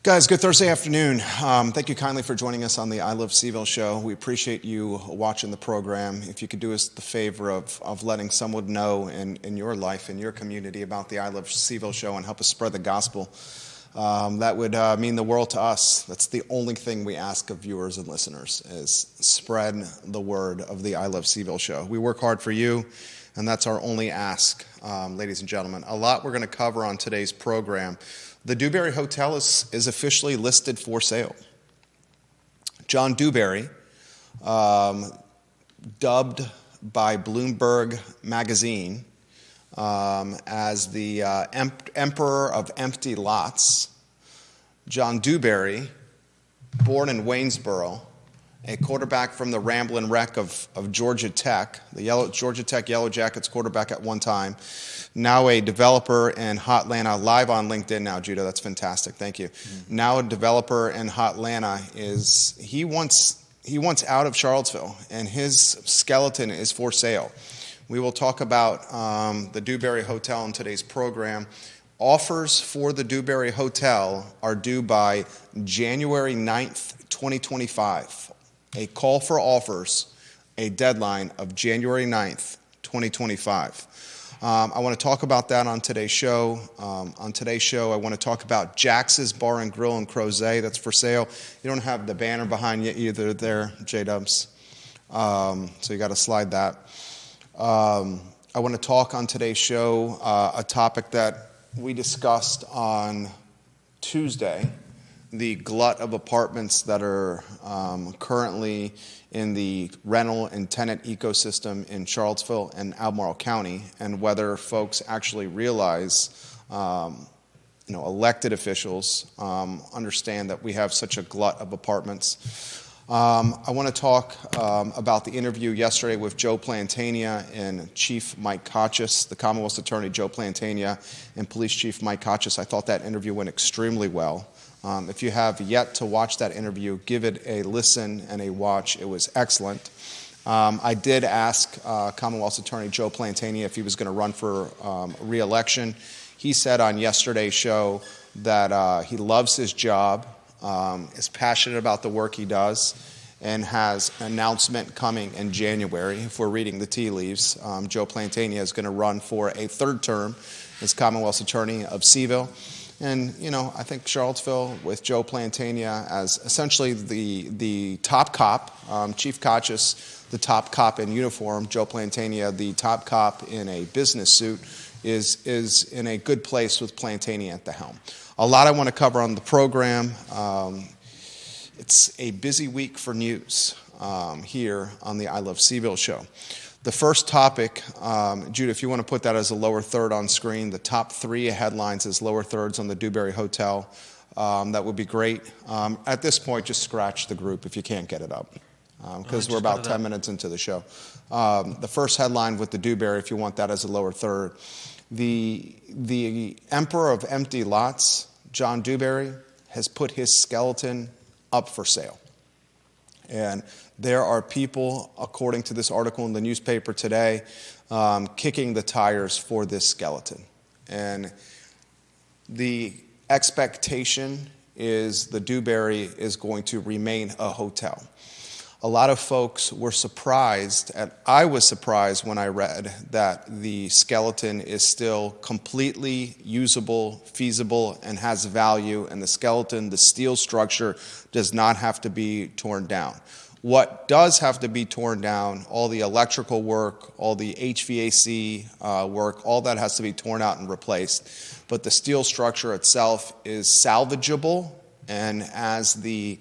Guys, good Thursday afternoon. Thank you kindly for joining us on the I Love CVille Show. We appreciate you watching the program. If you could do us the favor of letting someone know in your life, in your community, about the I Love CVille Show and help us spread the gospel, that would mean the world to us. That's the only thing we ask of viewers and listeners, is spread the word of the I Love CVille Show. We work hard for you, and that's our only ask, ladies and gentlemen. A lot we're going to cover on today's program. The Dewberry Hotel is officially listed for sale. John Dewberry, dubbed by Bloomberg Magazine as the Emperor of Empty Lots. John Dewberry, born in Waynesboro, a quarterback from the Ramblin' Wreck of Georgia Tech, the Georgia Tech Yellow Jackets quarterback at one time, now a developer in Hotlanta, live on LinkedIn now, Judah. That's fantastic. Thank you. Mm-hmm. Now a developer in Hotlanta he wants out of Charlottesville, and his skeleton is for sale. We will talk about the Dewberry Hotel in today's program. Offers for the Dewberry Hotel are due by January 9th, 2025. A call for offers, a deadline of January 9th, 2025. I want to talk about that on today's show. On today's show, I want to talk about Jax's Bar and Grill in Crozet. That's for sale. You don't have the banner behind you either there, J-Dubs. So you got to slide that. I want to talk on today's show a topic that we discussed on Tuesday, the glut of apartments that are currently in the rental and tenant ecosystem in Charlottesville and Albemarle County, and whether folks actually realize, elected officials understand that we have such a glut of apartments. I want to talk about the interview yesterday with Joe Plantania and Chief Mike Kochis, the Commonwealth's Attorney Joe Plantania and Police Chief Mike Kochis. I thought that interview went extremely well. If you have yet to watch that interview, give it a listen and a watch. It was excellent. I did ask Commonwealth's Attorney Joe Plantania if he was going to run for re-election. He said on yesterday's show that he loves his job, is passionate about the work he does, and has an announcement coming in January. If we're reading the tea leaves, Joe Plantania is going to run for a third term as Commonwealth's Attorney of CVille. And, I think Charlottesville, with Joe Plantania as essentially the top cop, Chief Kochis, the top cop in uniform, Joe Plantania, the top cop in a business suit, is in a good place with Plantania at the helm. A lot I want to cover on the program. It's a busy week for news here on the I Love CVille Show. The first topic, Judah, if you want to put that as a lower third on screen, the top three headlines as lower thirds on the Dewberry Hotel. That would be great. At this point, just scratch the group if you can't get it up, because we're about 10 minutes into the show. The first headline with the Dewberry, if you want that as a lower third, the Emperor of Empty Lots, John Dewberry, has put his skeleton up for sale. And there are people, according to this article in the newspaper today, kicking the tires for this skeleton. And the expectation is the Dewberry is going to remain a hotel. A lot of folks were surprised, and I was surprised when I read that the skeleton is still completely usable, feasible, and has value, and the skeleton, the steel structure, does not have to be torn down. What does have to be torn down, all the electrical work, all the HVAC work, all that has to be torn out and replaced. But the steel structure itself is salvageable, and as the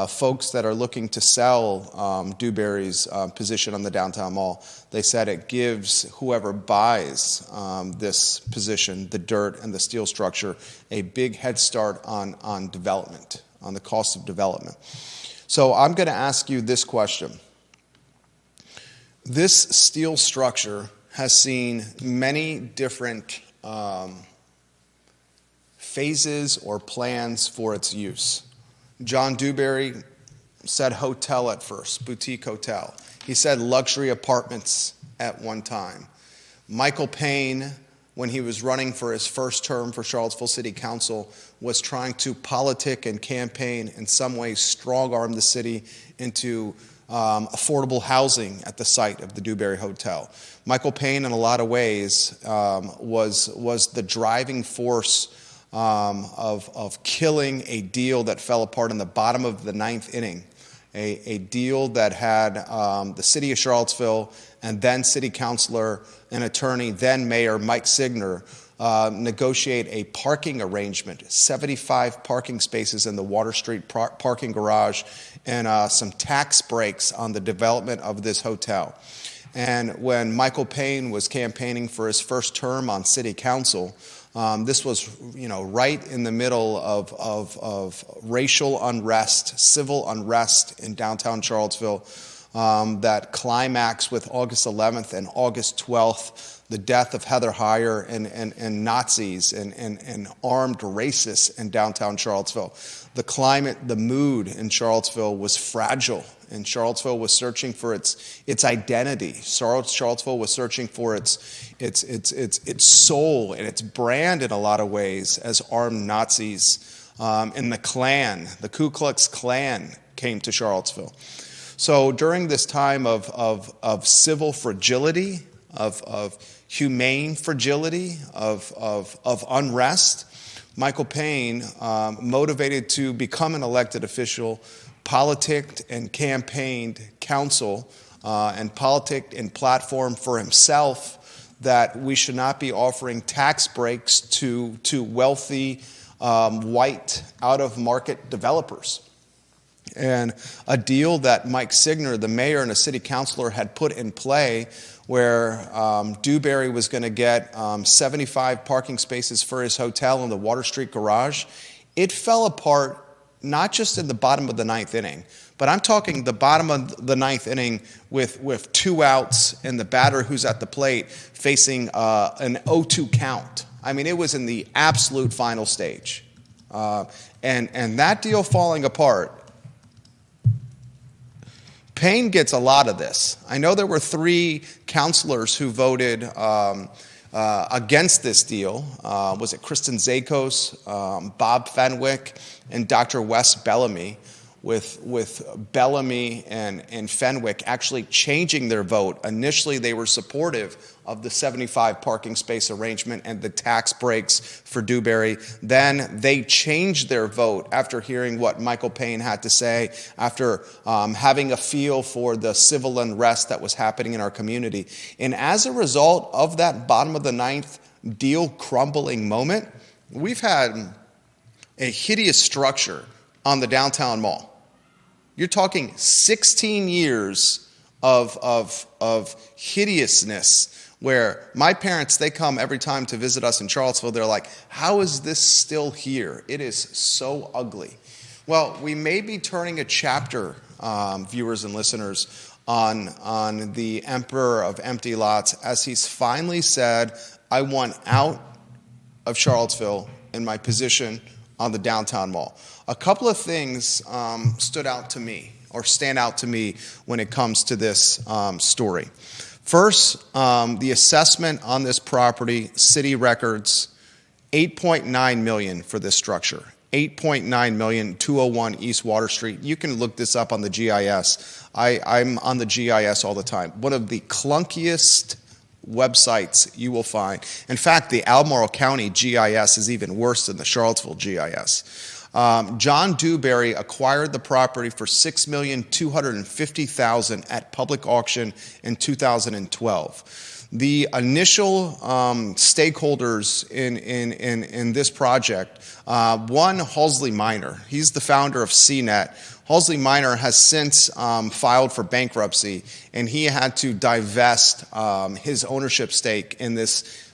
folks that are looking to sell Dewberry's position on the downtown mall, they said it gives whoever buys this position, the dirt and the steel structure, a big head start on development, on the cost of development. So I'm going to ask you this question. This steel structure has seen many different phases or plans for its use. John Dewberry said hotel at first, boutique hotel. He said luxury apartments at one time. Michael Payne, when he was running for his first term for Charlottesville City Council, was trying to politic and campaign, in some ways strong-arm the city into affordable housing at the site of the Dewberry Hotel. Michael Payne, in a lot of ways, was the driving force of killing a deal that fell apart in the bottom of the ninth inning, a deal that had the city of Charlottesville and then city councilor and attorney, then mayor Mike Signer, negotiate a parking arrangement, 75 parking spaces in the Water Street parking garage, and some tax breaks on the development of this hotel. And when Michael Payne was campaigning for his first term on city council, this was, right in the middle of racial unrest, civil unrest in downtown Charlottesville, that climaxed with August 11th and August 12th, the death of Heather Heyer and Nazis and armed racists in downtown Charlottesville. The climate, the mood in Charlottesville was fragile, and Charlottesville was searching for its identity. Charlottesville was searching for its soul and its brand in a lot of ways as armed Nazis. And the Klan, the Ku Klux Klan, came to Charlottesville. So during this time of civil fragility, of humane fragility, of unrest, Michael Payne, motivated to become an elected official, politicked and campaigned council, and politicked and platformed for himself that we should not be offering tax breaks to wealthy, white, out-of-market developers. And a deal that Mike Signer, the mayor and a city councilor, had put in play where Dewberry was going to get 75 parking spaces for his hotel in the Water Street garage, it fell apart not just in the bottom of the ninth inning, but I'm talking the bottom of the ninth inning with 2 outs and the batter who's at the plate facing an 0-2 count. I mean, it was in the absolute final stage. And that deal falling apart, Payne gets a lot of this. I know there were 3 counselors who voted against this deal. Was it Kristen Zakos, Bob Fenwick, and Dr. Wes Bellamy, with Bellamy and Fenwick actually changing their vote. Initially, they were supportive of the 75 parking space arrangement and the tax breaks for Dewberry. Then they changed their vote after hearing what Michael Payne had to say, after having a feel for the civil unrest that was happening in our community. And as a result of that bottom of the ninth deal crumbling moment, we've had a hideous structure on the downtown mall. You're talking 16 years of hideousness, where my parents, they come every time to visit us in Charlottesville. They're like, how is this still here? It is so ugly. Well, we may be turning a chapter, viewers and listeners, on the Emperor of Empty Lots, as he's finally said, I want out of Charlottesville in my position on the downtown mall. A couple of things stand out to me when it comes to this story. First, the assessment on this property, city records, $8.9 million for this structure. $8.9 million, 201 East Water Street. You can look this up on the GIS. I'm on the GIS all the time. One of the clunkiest websites you will find. In fact, the Albemarle County GIS is even worse than the Charlottesville GIS. John Dewberry acquired the property for $6,250,000 at public auction in 2012. The initial stakeholders in this project, one, Halsey Minor. He's the founder of CNET. Halsey Minor has since filed for bankruptcy, and he had to divest his ownership stake in this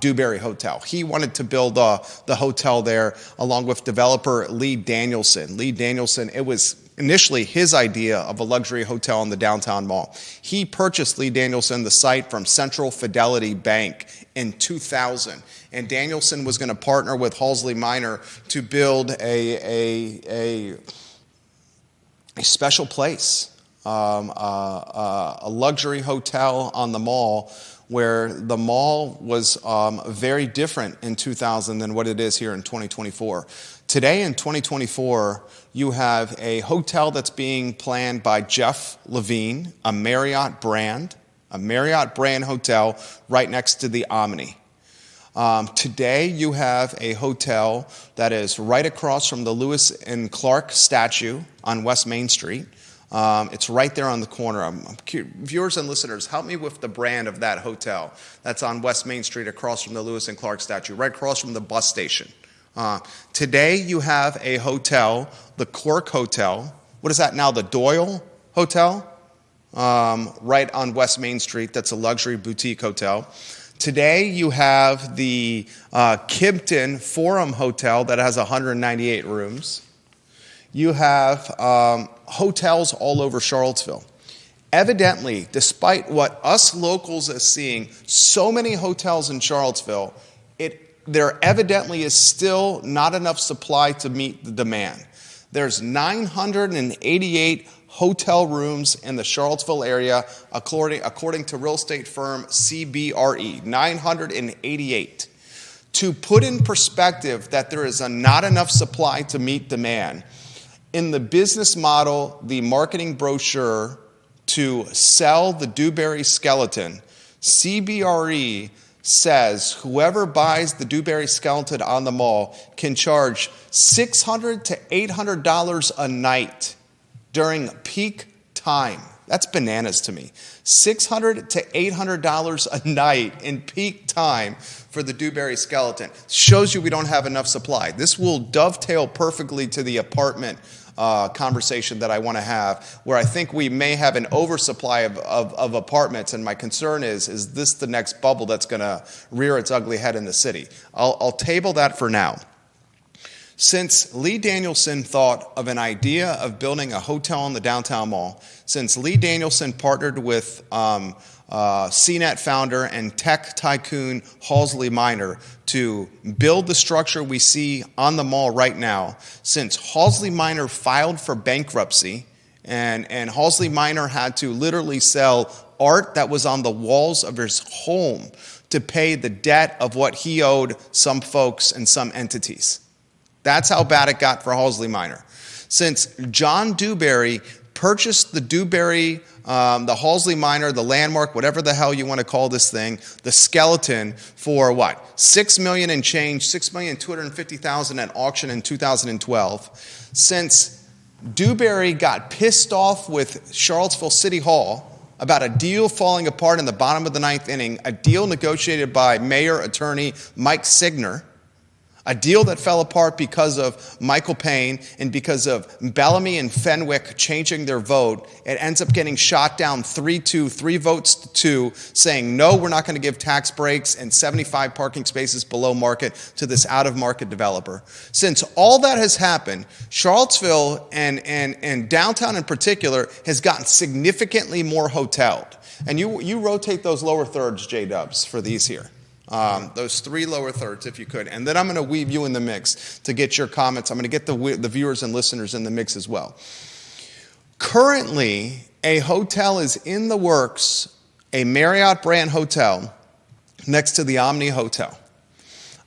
Dewberry Hotel. He wanted to build the hotel there along with developer Lee Danielson. Lee Danielson, it was initially his idea of a luxury hotel in the downtown mall. He purchased Lee Danielson the site from Central Fidelity Bank in 2000. And Danielson was going to partner with Halsey Minor to build a special place, a luxury hotel on the mall where the mall was very different in 2000 than what it is here in 2024. Today in 2024, you have a hotel that's being planned by Jeff Levine, a Marriott brand hotel right next to the Omni. Today, you have a hotel that is right across from the Lewis and Clark statue on West Main Street. It's right there on the corner. Viewers and listeners, help me with the brand of that hotel that's on West Main Street across from the Lewis and Clark statue, right across from the bus station. Today, you have a hotel, the Clark Hotel. What is that now, the Doyle Hotel? Right on West Main Street. That's a luxury boutique hotel. Today, you have the Kimpton Forum Hotel that has 198 rooms. You have hotels all over Charlottesville. Evidently, despite what us locals are seeing, so many hotels in Charlottesville, there evidently is still not enough supply to meet the demand. There's 988 hotel rooms in the Charlottesville area, according to real estate firm CBRE, 988. To put in perspective that there is not enough supply to meet demand, in the business model, the marketing brochure to sell the Dewberry skeleton, CBRE says whoever buys the Dewberry skeleton on the mall can charge $600 to $800 a night during peak time. That's bananas to me. $600 to $800 a night in peak time for the Dewberry skeleton. Shows you we don't have enough supply. This will dovetail perfectly to the apartment conversation that I want to have, where I think we may have an oversupply of apartments, and my concern is this the next bubble that's going to rear its ugly head in the city? I'll table that for now. Since Lee Danielson thought of an idea of building a hotel in the downtown mall, since Lee Danielson partnered with CNET founder and tech tycoon Halsey Minor to build the structure we see on the mall right now, since Halsey Minor filed for bankruptcy and Halsey Minor had to literally sell art that was on the walls of his home to pay the debt of what he owed some folks and some entities. That's how bad it got for Halsey Minor. Since John Dewberry purchased the Dewberry, the Halsey Minor, the landmark, whatever the hell you want to call this thing, the skeleton, for what? $6 million and change, $6,250,000 at auction in 2012. Since Dewberry got pissed off with Charlottesville City Hall about a deal falling apart in the bottom of the ninth inning, a deal negotiated by Mayor Attorney Mike Signer, a deal that fell apart because of Michael Payne and because of Bellamy and Fenwick changing their vote. It ends up getting shot down 3-2, 3 votes to 2, saying, no, we're not going to give tax breaks and 75 parking spaces below market to this out-of-market developer. Since all that has happened, Charlottesville and downtown in particular has gotten significantly more hoteled. And you rotate those lower thirds, J-Dubs, for these here. Those 3 lower thirds, if you could. And then I'm going to weave you in the mix to get your comments. I'm going to get the viewers and listeners in the mix as well. Currently, a hotel is in the works, a Marriott brand hotel next to the Omni Hotel.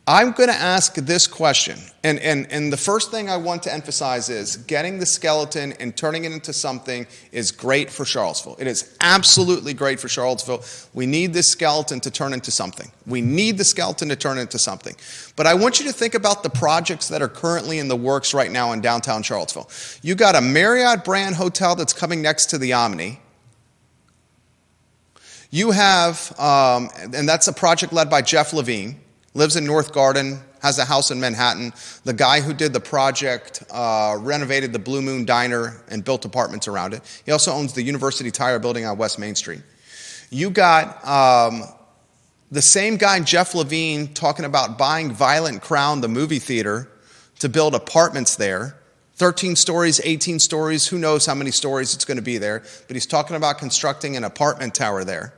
I'm going to ask this question, and the first thing I want to emphasize is getting the skeleton and turning it into something is great for Charlottesville. It is absolutely great for Charlottesville. We need this skeleton to turn into something. We need the skeleton to turn into something. But I want you to think about the projects that are currently in the works right now in downtown Charlottesville. You got a Marriott brand hotel that's coming next to the Omni. You have, and that's a project led by Jeff Levine. Lives in North Garden, has a house in Manhattan. The guy who did the project renovated the Blue Moon Diner and built apartments around it. He also owns the University Tire building on West Main Street. You got the same guy, Jeff Levine, talking about buying Violent Crown, the movie theater, to build apartments there. 13 stories, 18 stories, who knows how many stories it's going to be there. But he's talking about constructing an apartment tower there.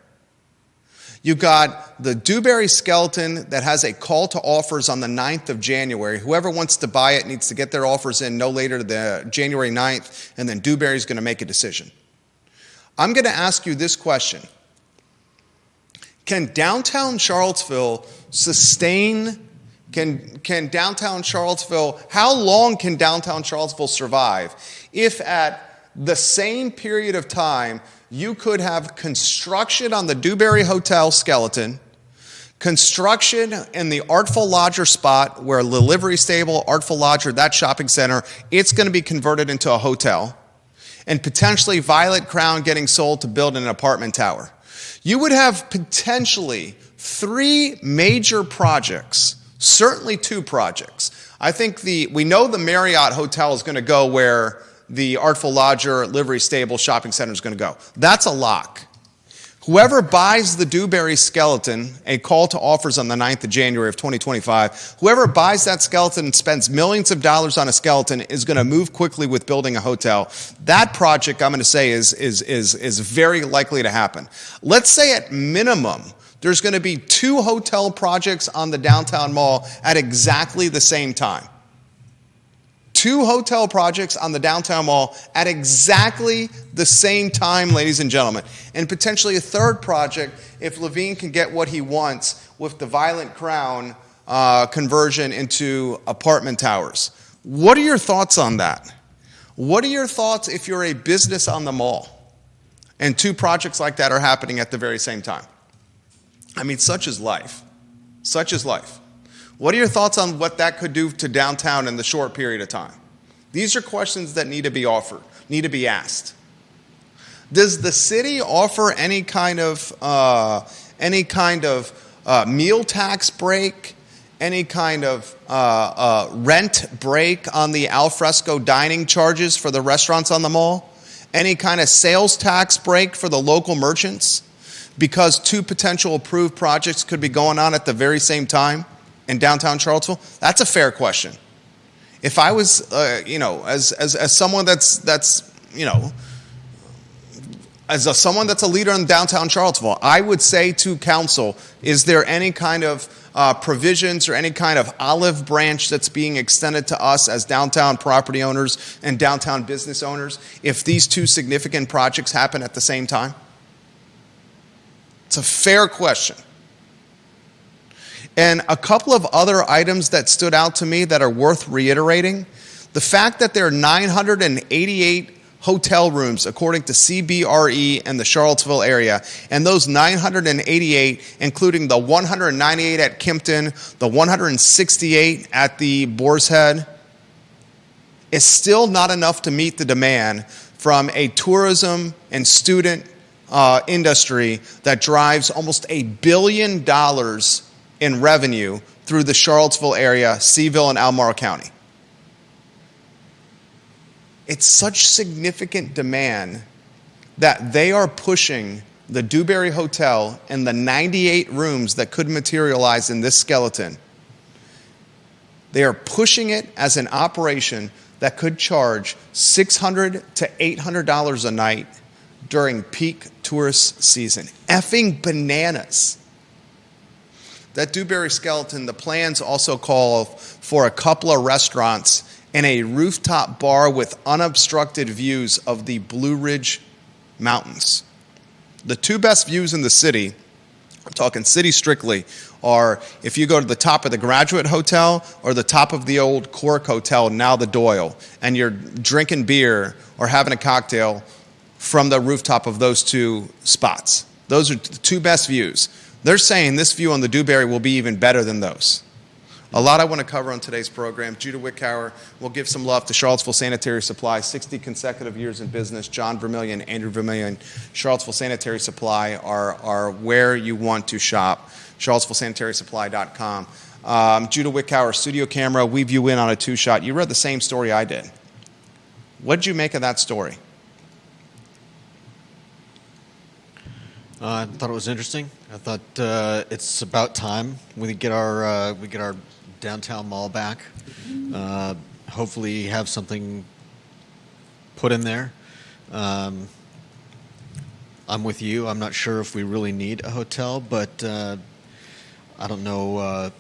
You got the Dewberry skeleton that has a call to offers on the 9th of January. Whoever wants to buy it needs to get their offers in no later than January 9th, and then Dewberry's going to make a decision. I'm going to ask you this question. Can downtown Charlottesville sustain? Can downtown Charlottesville? How long can downtown Charlottesville survive if at the same period of time you could have construction on the Dewberry Hotel skeleton, construction in the Artful Lodger spot where the livery stable, Artful Lodger, that shopping center, it's going to be converted into a hotel, and potentially Violet Crown getting sold to build an apartment tower. You would have potentially 3 major projects, certainly 2 projects. I think we know the Marriott Hotel is going to go where the Artful Lodger, livery stable, shopping center is going to go. That's a lock. Whoever buys the Dewberry skeleton, a call to offers on the 9th of January of 2025, whoever buys that skeleton and spends millions of dollars on a skeleton is going to move quickly with building a hotel. That project, I'm going to say, is very likely to happen. Let's say at minimum, there's going to be 2 hotel projects on the downtown mall at exactly the same time. 2 hotel projects on the downtown mall at exactly the same time, ladies and gentlemen. And potentially a 3rd project if Levine can get what he wants with the Violet Crown conversion into apartment towers. What are your thoughts on that? What are your thoughts if you're a business on the mall and 2 projects like that are happening at the very same time? I mean, such is life. Such is life. What are your thoughts on what that could do to downtown in the short period of time? These are questions that need to be offered, need to be asked. Does the city offer any kind of meal tax break, any kind of rent break on the alfresco dining charges for the restaurants on the mall? Any kind of sales tax break for the local merchants? Because 2 potential approved projects could be going on at the very same time in downtown Charlottesville? That's a fair question. If I was, as someone that's someone that's a leader in downtown Charlottesville, I would say to council, is there any kind of provisions or any kind of olive branch that's being extended to us as downtown property owners and downtown business owners if these 2 significant projects happen at the same time? It's a fair question. And a couple of other items that stood out to me that are worth reiterating. The fact that there are 988 hotel rooms, according to CBRE and the Charlottesville area, and those 988, including the 198 at Kimpton, the 168 at the Boar's Head, is still not enough to meet the demand from a tourism and student industry that drives almost $1 billion in revenue through the Charlottesville area, CVille and Albemarle County. It's such significant demand that they are pushing the Dewberry Hotel and the 98 rooms that could materialize in this skeleton. They are pushing it as an operation that could charge $600 to $800 a night during peak tourist season. Effing bananas. That Dewberry skeleton, the plans also call for a couple of restaurants and a rooftop bar with unobstructed views of the Blue Ridge Mountains. The 2 best views in the city, I'm talking city strictly, are if you go to the top of the Graduate Hotel or the top of the old Cork Hotel, now the Doyle, and you're drinking beer or having a cocktail from the rooftop of those 2 spots. Those are the 2 best views. They're saying this view on the Dewberry will be even better than those. A lot I want to cover on today's program. Judah Wickower will give some love to Charlottesville Sanitary Supply, 60 consecutive years in business. John Vermillion, Andrew Vermillion, Charlottesville Sanitary Supply are where you want to shop. CharlottesvilleSanitarySupply.com. Judah Wickower, studio camera, we view in on a 2-shot. You read the same story I did. What did you make of that story? I thought it was interesting. I thought it's about time we get our downtown mall back. Hopefully, have something put in there. I'm with you. I'm not sure if we really need a hotel, but I don't know. I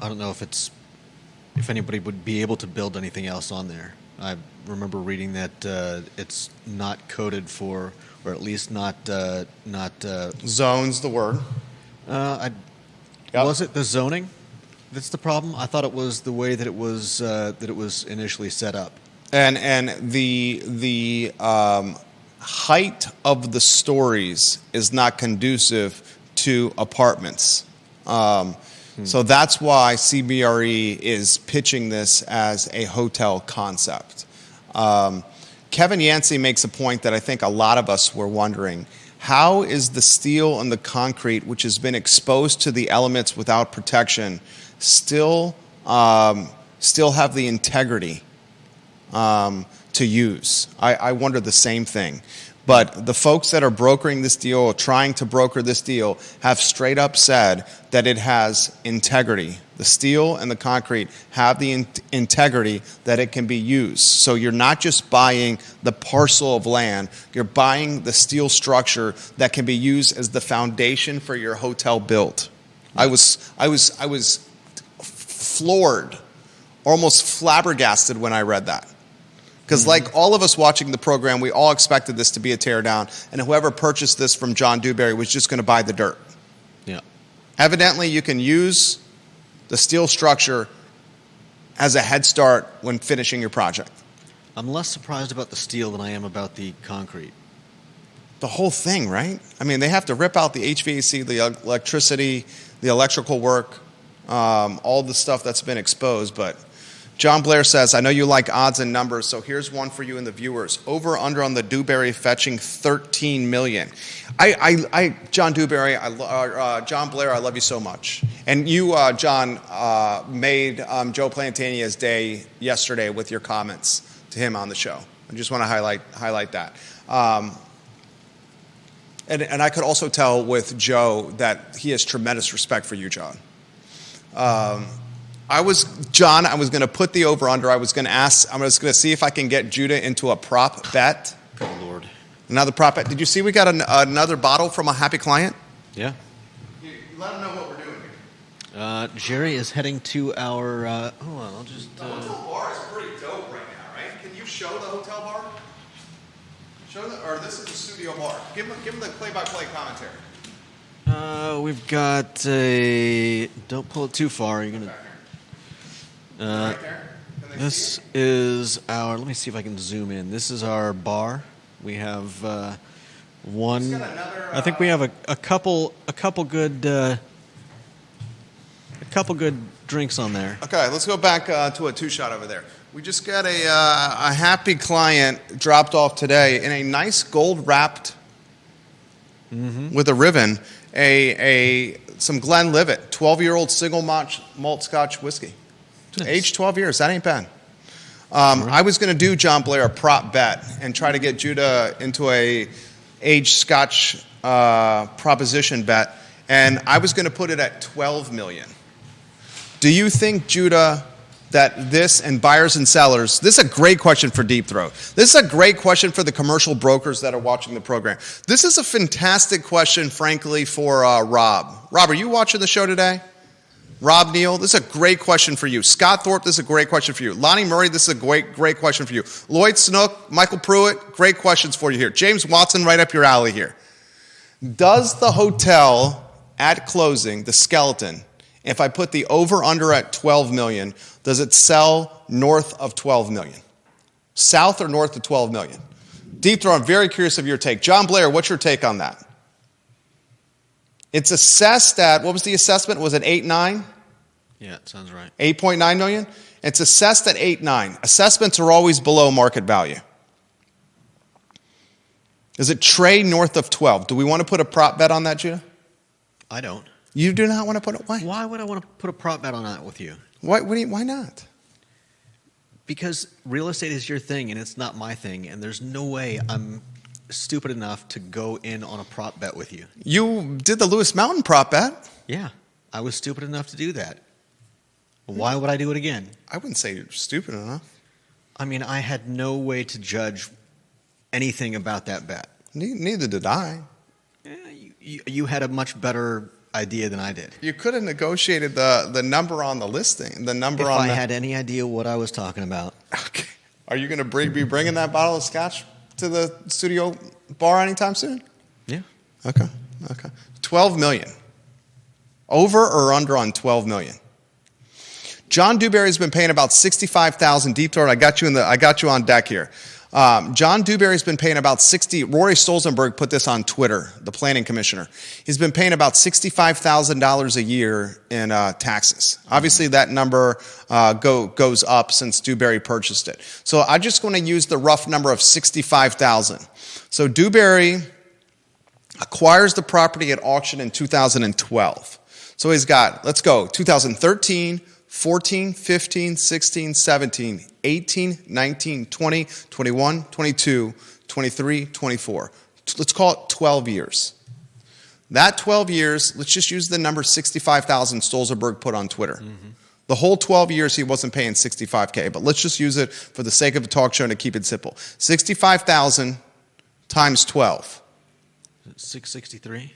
don't know if anybody would be able to build anything else on there. I remember reading that it's not coded for, or at least not zones the word. Was it the zoning that's the problem? I thought it was the way that it was initially set up. And the height of the stories is not conducive to apartments. So that's why CBRE is pitching this as a hotel concept. Kevin Yancey makes a point that I think a lot of us were wondering. How is the steel and the concrete, which has been exposed to the elements without protection, still have the integrity to use? I wonder the same thing. But the folks that are brokering this deal or trying to broker this deal have straight up said that it has integrity. The steel and the concrete have the integrity that it can be used. So you're not just buying the parcel of land, you're buying the steel structure that can be used as the foundation for your hotel build. I was floored, almost flabbergasted when I read that. Because like all of us watching the program, we all expected this to be a teardown, and whoever purchased this from John Dewberry was just going to buy the dirt. Yeah. Evidently, you can use the steel structure as a head start when finishing your project. I'm less surprised about the steel than I am about the concrete. The whole thing, right? I mean, they have to rip out the HVAC, the electricity, the electrical work, all the stuff that's been exposed, but John Blair says, I know you like odds and numbers, so here's one for you and the viewers. Over under on the Dewberry fetching $13 million. John Dewberry, John Blair, I love you so much. And you, John, made Joe Plantania's day yesterday with your comments to him on the show. I just want to highlight that. And I could also tell with Joe that he has tremendous respect for you, John. I was going to put the over-under. I was going to see if I can get Judah into a prop bet. Good Lord. Another prop bet. Did you see we got another bottle from a happy client? Yeah. You let them know what we're doing here. Jerry is heading to our, hold on, I'll just... The hotel bar is pretty dope right now, right? Can you show the hotel bar? Or this is the studio bar. Give them the play-by-play commentary. We've got a... Don't pull it too far. You're going to... Right there. This is our. Let me see if I can zoom in. This is our bar. We have one. I think we have a couple good drinks on there. Okay, let's go back to a two-shot over there. We just got a happy client dropped off today in a nice gold-wrapped with a ribbon, some Glenlivet, 12-year-old single malt Scotch whiskey. Nice. Age 12 years, that ain't bad. I was going to do, John Blair, a prop bet and try to get Judah into a aged Scotch proposition bet, and I was going to put it at $12 million. Do you think, Judah, that this and buyers and sellers, this is a great question for Deep Throat. This is a great question for the commercial brokers that are watching the program. This is a fantastic question, frankly, for Rob. Rob, are you watching the show today? Rob Neal, this is a great question for you. Scott Thorpe, this is a great question for you. Lonnie Murray, this is a great question for you. Lloyd Snook, Michael Pruitt, great questions for you here. James Watson, right up your alley here. Does the hotel at closing, the skeleton, if I put the over-under at $12 million, does it sell north of $12 million? South or north of $12 million? Deep Throat, I'm very curious of your take. John Blair, what's your take on that? It's assessed at, what was the assessment? Was it 8.9? Yeah, it sounds right. 8.9 million? It's assessed at 8.9. Assessments are always below market value. Does it trade north of 12? Do we want to put a prop bet on that, Judah? I don't. You do not want to put it? Why? Why would I want to put a prop bet on that with you? Why not? Because real estate is your thing and it's not my thing, and there's no way I'm stupid enough to go in on a prop bet with you. You did the Lewis Mountain prop bet. Yeah, I was stupid enough to do that. Why would I do it again? I wouldn't say you're stupid enough. I mean, I had no way to judge anything about that bet. Neither did I. Yeah, you had a much better idea than I did. You could have negotiated the number on the listing. If I had any idea what I was talking about. Okay. Are you going to be bringing that bottle of scotch to the studio bar anytime soon? Yeah. Okay. $12 million. Over or under on 12 million? John Dewberry's been paying about $65,000. Deep Throat, I got you on deck here. John Dewberry's been paying about Rory Stolzenberg put this on Twitter, the planning commissioner. He's been paying about $65,000 a year in taxes. Obviously, that number goes up since Dewberry purchased it. So I'm just going to use the rough number of $65,000. So Dewberry acquires the property at auction in 2012. So he's got, let's go, 2013, 14, 15, 16, 17, 18, 19, 20, 21, 22, 23, 24. Let's call it 12 years. That 12 years, let's just use the number 65,000 Stolzenberg put on Twitter. Mm-hmm. The whole 12 years he wasn't paying $65K, but let's just use it for the sake of a talk show and to keep it simple. 65,000 times 12. 663?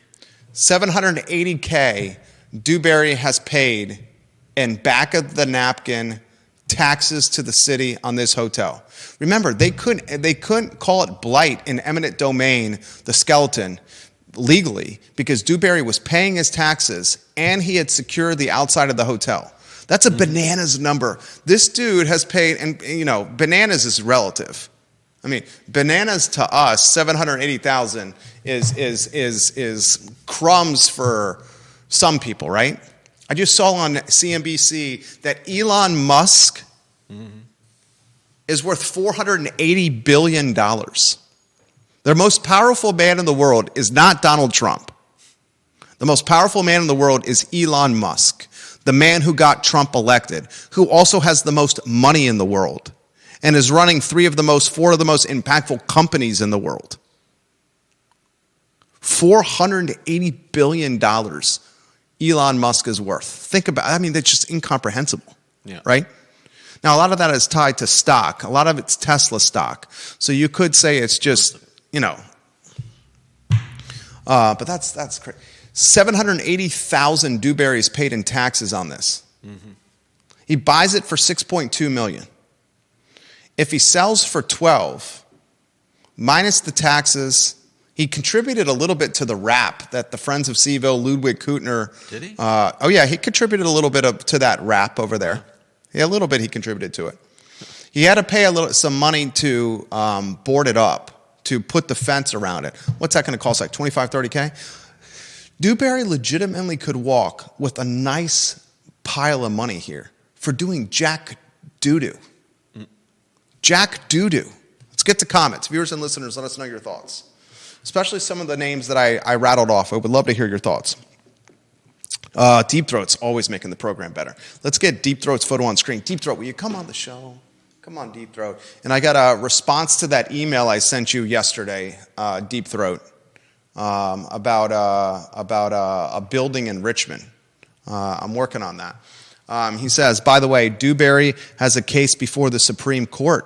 780K Dewberry has paid in back of the napkin taxes to the city on this hotel. Remember, they couldn't call it blight in eminent domain, the skeleton, legally, because Dewberry was paying his taxes and he had secured the outside of the hotel. That's a bananas number. This dude has paid, and bananas is relative. I mean, bananas to us, 780,000 is crumbs for some people, right? I just saw on CNBC that Elon Musk is worth $480 billion. The most powerful man in the world is not Donald Trump. The most powerful man in the world is Elon Musk, the man who got Trump elected, who also has the most money in the world and is running four of the most impactful companies in the world. $480 billion Elon Musk is worth. Think about it. I mean, that's just incomprehensible, right? Now, a lot of that is tied to stock. A lot of it's Tesla stock. So you could say it's just, but that's crazy. 780,000 Dewberry's paid in taxes on this. Mm-hmm. He buys it for $6.2 million. If he sells for 12, minus the taxes, he contributed a little bit to the rap that the Friends of CVille, Ludwig Kutner. Did he? He contributed a little bit to that rap over there. Yeah, a little bit he contributed to it. He had to pay some money to board it up, to put the fence around it. What's that going to cost, like $25, $30K? Dewberry legitimately could walk with a nice pile of money here for doing jack doo-doo. Jack doo-doo. Let's get to comments. Viewers and listeners, let us know your thoughts. Especially some of the names that I rattled off. I would love to hear your thoughts. Deep Throat's always making the program better. Let's get Deep Throat's photo on screen. Deep Throat, will you come on the show? Come on, Deep Throat. And I got a response to that email I sent you yesterday, Deep Throat, about a building in Richmond. I'm working on that. He says, by the way, Dewberry has a case before the Supreme Court.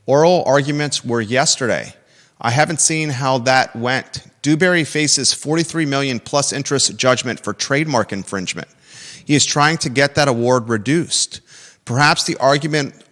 Oral arguments were yesterday. I haven't seen how that went. Dewberry faces $43 million plus interest judgment for trademark infringement. He is trying to get that award reduced. Perhaps the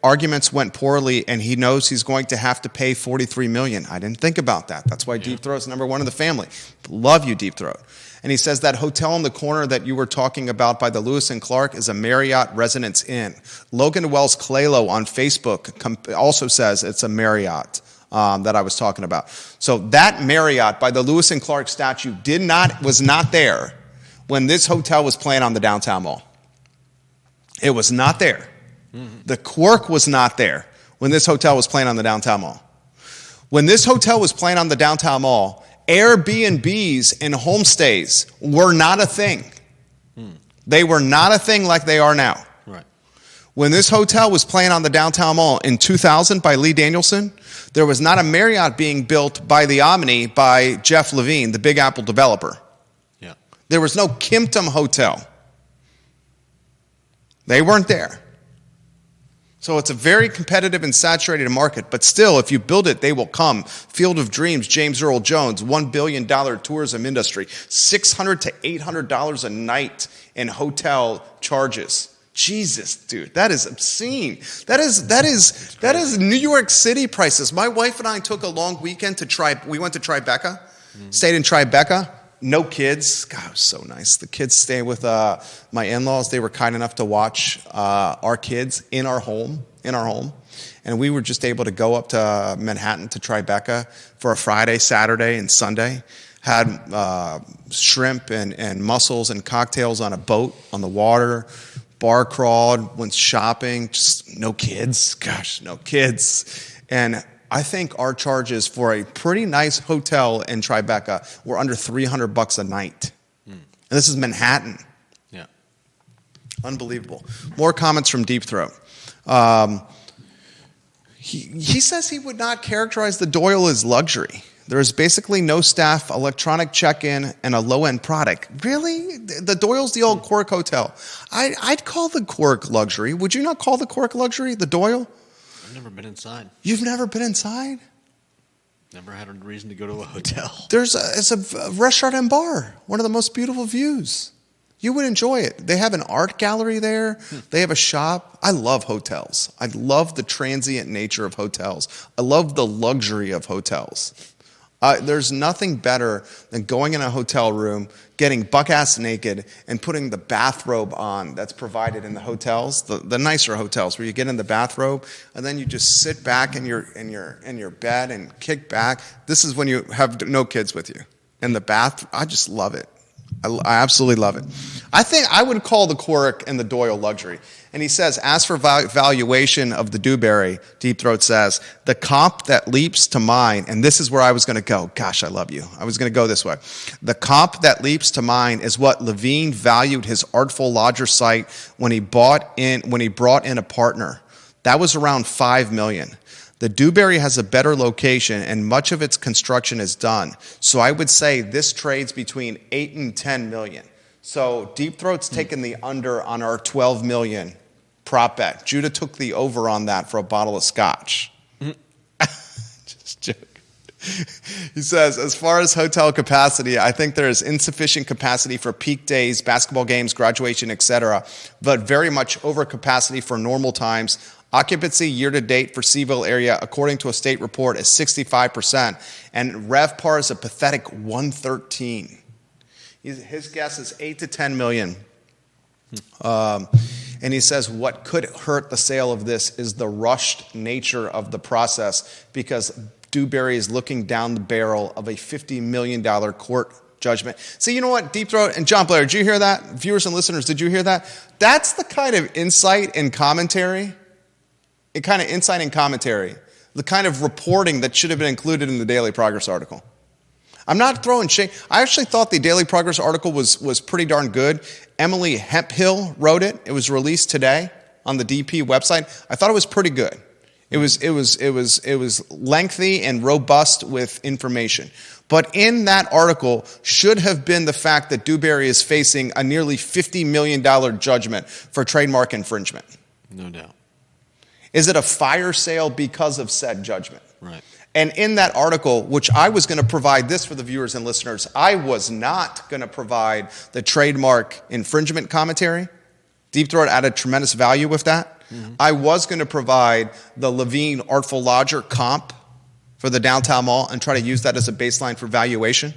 arguments went poorly and he knows he's going to have to pay $43 million. I didn't think about that. That's why Deep Throat's number one in the family. Love you, Deep Throat. And he says that hotel in the corner that you were talking about by the Lewis and Clark is a Marriott Residence Inn. Logan Wells Claylo on Facebook also says it's a Marriott that I was talking about. So that Marriott by the Lewis and Clark statue was not there when this hotel was playing on the downtown mall. It was not there. Mm-hmm. The Quirk was not there when this hotel was playing on the downtown mall. When this hotel was playing on the downtown mall, Airbnbs and homestays were not a thing. They were not a thing like they are now. Right. When this hotel was playing on the downtown mall in 2000 by Lee Danielson, there was not a Marriott being built by the Omni by Jeff Levine, the Big Apple developer. Yeah. There was no Kimpton Hotel. They weren't there. So it's a very competitive and saturated market, but still, if you build it, they will come. Field of Dreams, James Earl Jones, $1 billion tourism industry, $600 to $800 a night in hotel charges. Jesus, dude, that is obscene. That is New York City prices. My wife and I took a long weekend we went to Tribeca, stayed in Tribeca. no kids. God, it was so nice. The kids stay with my in-laws. They were kind enough to watch our kids in our home. And we were just able to go up to Manhattan to Tribeca for a Friday, Saturday, and Sunday. Had shrimp and mussels and cocktails on a boat on the water. Bar crawled, went shopping. Just no kids. Gosh, no kids. And I think our charges for a pretty nice hotel in Tribeca were under $300 a night. And this is Manhattan. Yeah. Unbelievable. More comments from Deep Throat. He says he would not characterize the Doyle as luxury. There is basically no staff, electronic check-in, and a low-end product. Really? The Doyle's the old Cork Hotel. I'd call the Cork luxury. Would you not call the Cork luxury, the Doyle? I've never been inside. You've never been inside? Never had a reason to go to a hotel. It's a restaurant and bar. One of the most beautiful views. You would enjoy it. They have an art gallery there. They have a shop. I love hotels. I love the transient nature of hotels. I love the luxury of hotels. There's nothing better than going in a hotel room, getting buck-ass naked, and putting the bathrobe on that's provided in the hotels, the nicer hotels, where you get in the bathrobe, and then you just sit back in your bed and kick back. This is when you have no kids with you. In the bath, I just love it. I absolutely love it. I think I would call the Cork and the Doyle luxury. And he says, as for valuation of the Dewberry, Deep Throat says, the comp that leaps to mind, and this is where I was going to go. Gosh, I love you. I was going to go this way. The comp that leaps to mind is what Levine valued his Artful Lodger site when he brought in a partner. That was around $5 million. The Dewberry has a better location, and much of its construction is done. So I would say this trades between 8 and 10 million. So Deep Throat's taken the under on our 12 million prop bet. Judah took the over on that for a bottle of scotch. Just joking. He says, as far as hotel capacity, I think there is insufficient capacity for peak days, basketball games, graduation, etc., but very much overcapacity for normal times. Occupancy year-to-date for CVille area, according to a state report, is 65%, and RevPAR is a pathetic 113. His guess is 8 to 10 million. And he says what could hurt the sale of this is the rushed nature of the process, because Dewberry is looking down the barrel of a $50 million court judgment. See, you know what, Deep Throat and John Blair, did you hear that? Viewers and listeners, did you hear that? That's the kind of insight and commentary. The kind of reporting that should have been included in the Daily Progress article. I'm not throwing shade. I actually thought the Daily Progress article was pretty darn good. Emily Hemphill wrote it. It was released today on the DP website. I thought it was pretty good. It was lengthy and robust with information. But in that article should have been the fact that Dewberry is facing a nearly $50 million judgment for trademark infringement. No doubt. Is it a fire sale because of said judgment? Right. And in that article, which I was going to provide this for the viewers and listeners, I was not going to provide the trademark infringement commentary. Deep Throat added tremendous value with that. Mm-hmm. I was going to provide the Levine Artful Lodger comp for the downtown mall and try to use that as a baseline for valuation.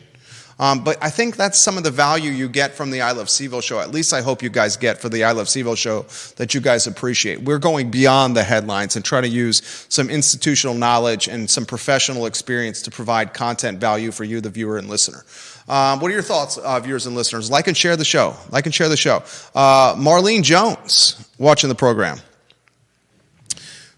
But I think that's some of the value you get from the I Love CVille show. At least I hope you guys get for the I Love CVille show that you guys appreciate. We're going beyond the headlines and try to use some institutional knowledge and some professional experience to provide content value for you, the viewer and listener. What are your thoughts, viewers and listeners? Like and share the show. Marlene Jones, watching the program.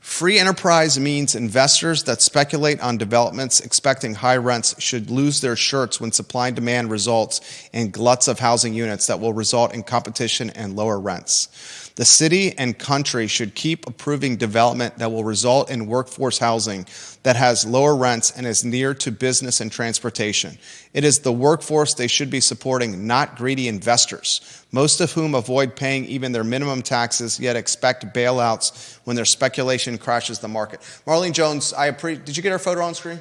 Free enterprise means investors that speculate on developments expecting high rents should lose their shirts when supply and demand results in gluts of housing units that will result in competition and lower rents. The city and country should keep approving development that will result in workforce housing that has lower rents and is near to business and transportation. It is the workforce they should be supporting, not greedy investors, most of whom avoid paying even their minimum taxes, yet expect bailouts when their speculation crashes the market. Marlene Jones, did you get our photo on screen?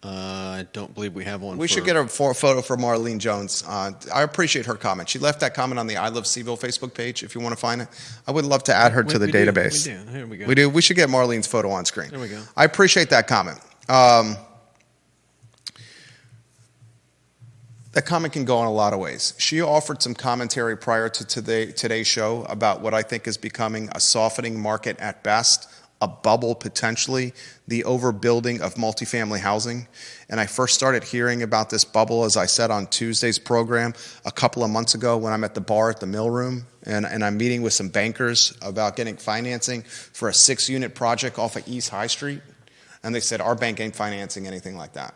I don't believe we have one. We should get a photo for Marlene Jones. I appreciate her comment. She left that comment on the I Love CVille Facebook page if you want to find it. I would love to add her to the database. We do. Here we go. We do. We should get Marlene's photo on screen. There we go. I appreciate that comment. That comment can go in a lot of ways. She offered some commentary prior to today's show about what I think is becoming a softening market at best, a bubble potentially, the overbuilding of multifamily housing. And I first started hearing about this bubble, as I said on Tuesday's program, a couple of months ago when I'm at the bar at the Mill Room, and I'm meeting with some bankers about getting financing for a 6-unit project off of East High Street. And they said, our bank ain't financing anything like that.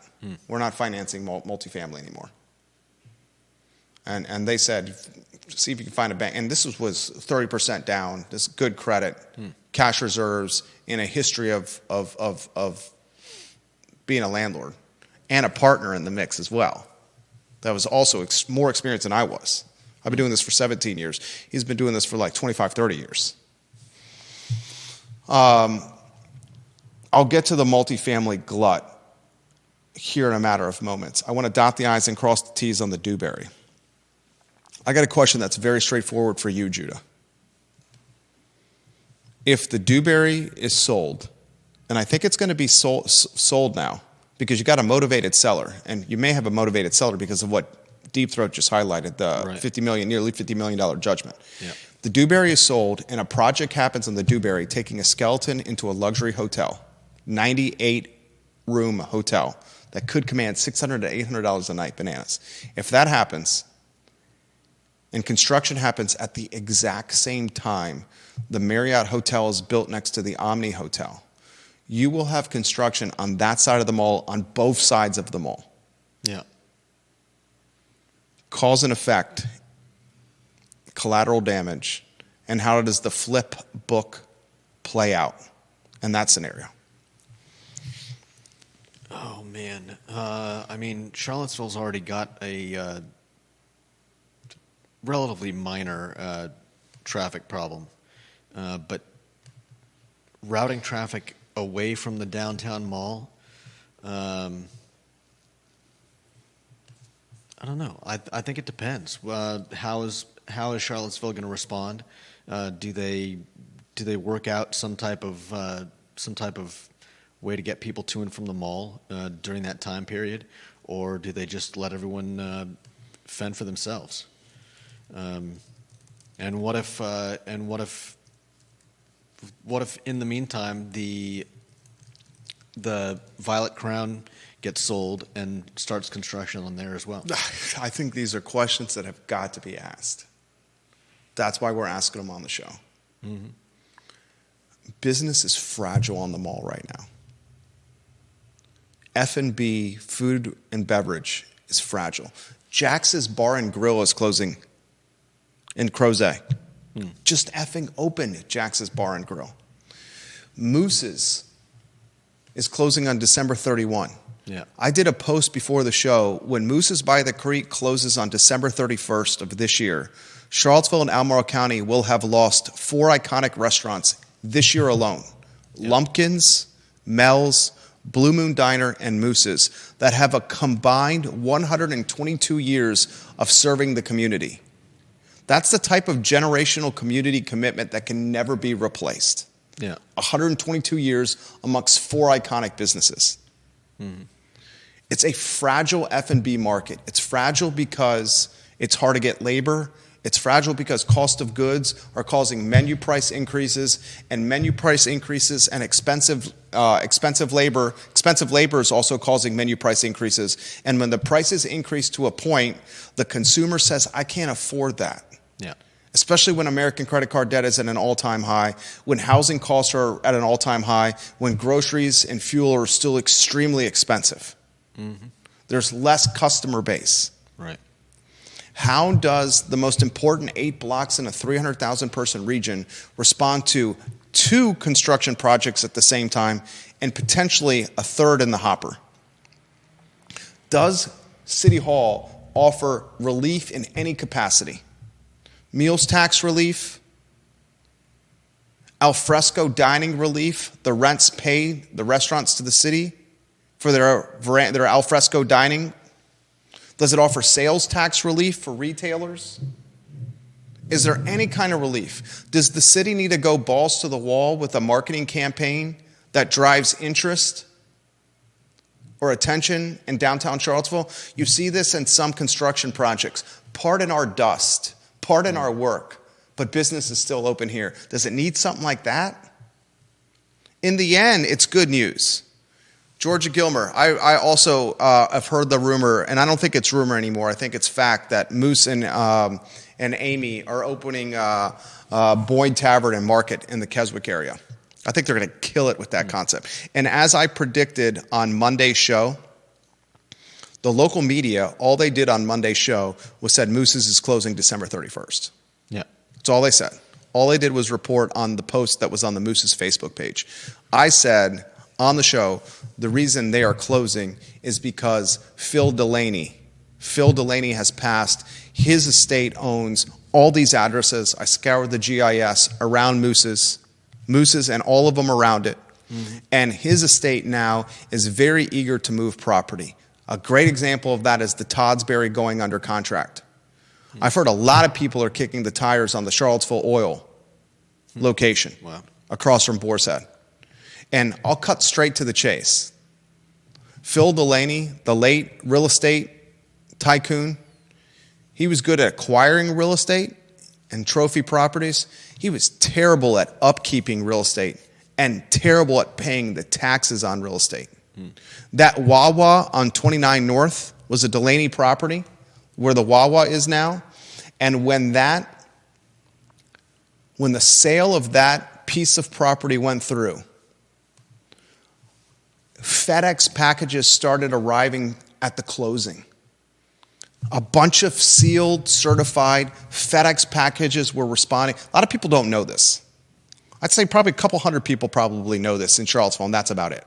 We're not financing multifamily anymore. And they said, see if you can find a bank. And this was 30% down, this good credit, cash reserves, in a history of being a landlord, and a partner in the mix as well. That was also more experienced than I was. I've been doing this for 17 years. He's been doing this for like 25, 30 years. I'll get to the multifamily glut here in a matter of moments. I want to dot the I's and cross the T's on the Dewberry. I got a question that's very straightforward for you, Judah. If the Dewberry is sold, and I think it's going to be sold now, because you got a motivated seller, and you may have a motivated seller because of what Deep Throat just highlighted, the nearly $50 million judgment. Yeah. The Dewberry is sold, and a project happens on the Dewberry, taking a skeleton into a luxury hotel, 98-room hotel that could command $600 to $800 a night, bananas. If that happens, and construction happens at the exact same time the Marriott Hotel is built next to the Omni Hotel, you will have construction on that side of the mall, on both sides of the mall. Yeah. Cause and effect, collateral damage, and how does the flip book play out in that scenario? Oh, man. I mean, Charlottesville's already got a relatively minor traffic problem, but routing traffic away from the downtown mall, I don't know. I think it depends. How is Charlottesville going to respond? Do they work out some type of way to get people to and from the mall during that time period, or do they just let everyone fend for themselves? And what if in the meantime the Violet Crown gets sold and starts construction on there as well? I think these are questions that have got to be asked. That's why we're asking them on the show. Mm-hmm. Business is fragile on the mall right now. F&B, food and beverage, is fragile. Jax's Bar and Grill is closing in Crozet. Just effing open Jax's Bar and Grill. Moose's is closing on December 31. Yeah. I did a post before the show. When Moose's by the Creek closes on December 31st of this year, Charlottesville and Albemarle County will have lost 4 iconic restaurants this year alone. Yeah. Lumpkins, Mel's, Blue Moon Diner, and Moose's, that have a combined 122 years of serving the community. That's the type of generational community commitment that can never be replaced. Yeah. 122 years amongst 4 iconic businesses. Mm-hmm. It's a fragile F&B market. It's fragile because it's hard to get labor. It's fragile because cost of goods are causing menu price increases, and menu price increases and expensive labor is also causing menu price increases. And when the prices increase to a point, the consumer says, I can't afford that. Yeah. Especially when American credit card debt is at an all-time high, when housing costs are at an all-time high, when groceries and fuel are still extremely expensive. Mm-hmm. There's less customer base. Right. How does the most important 8 blocks in a 300,000-person region respond to 2 construction projects at the same time and potentially a third in the hopper? Does City Hall offer relief in any capacity? Meals tax relief, al fresco dining relief, the rents paid the restaurants to the city for their al fresco dining. Does it offer sales tax relief for retailers? Is there any kind of relief? Does the city need to go balls to the wall with a marketing campaign that drives interest or attention in downtown Charlottesville, you see this in some construction projects. Pardon our dust, pardon our work, but business is still open here. Does it need something like that? In the end, it's good news. Georgia Gilmer, I also have heard the rumor, and I don't think it's rumor anymore. I think it's fact that Moose and Amy are opening Boyd Tavern and Market in the Keswick area. I think they're going to kill it with that concept. And as I predicted on Monday's show, the local media, all they did on Monday's show was said Moose's is closing December 31st. Yeah. That's all they said. All they did was report on the post that was on the Moose's Facebook page. I said on the show, the reason they are closing is because Phil Delaney has passed. His estate owns all these addresses. I scoured the GIS around Moose's and all of them around it. Mm-hmm. And his estate now is very eager to move property. A great example of that is the Toddsbury going under contract. Mm-hmm. I've heard a lot of people are kicking the tires on the Charlottesville Oil location across from Boar's Head. And I'll cut straight to the chase. Phil Delaney, the late real estate tycoon, he was good at acquiring real estate and trophy properties. He was terrible at upkeeping real estate and terrible at paying the taxes on real estate. That Wawa on 29 North was a Delaney property where the Wawa is now. And when the sale of that piece of property went through, FedEx packages started arriving at the closing. A bunch of sealed, certified FedEx packages were responding. A lot of people don't know this. I'd say probably a couple hundred people probably know this in Charlottesville, and that's about it.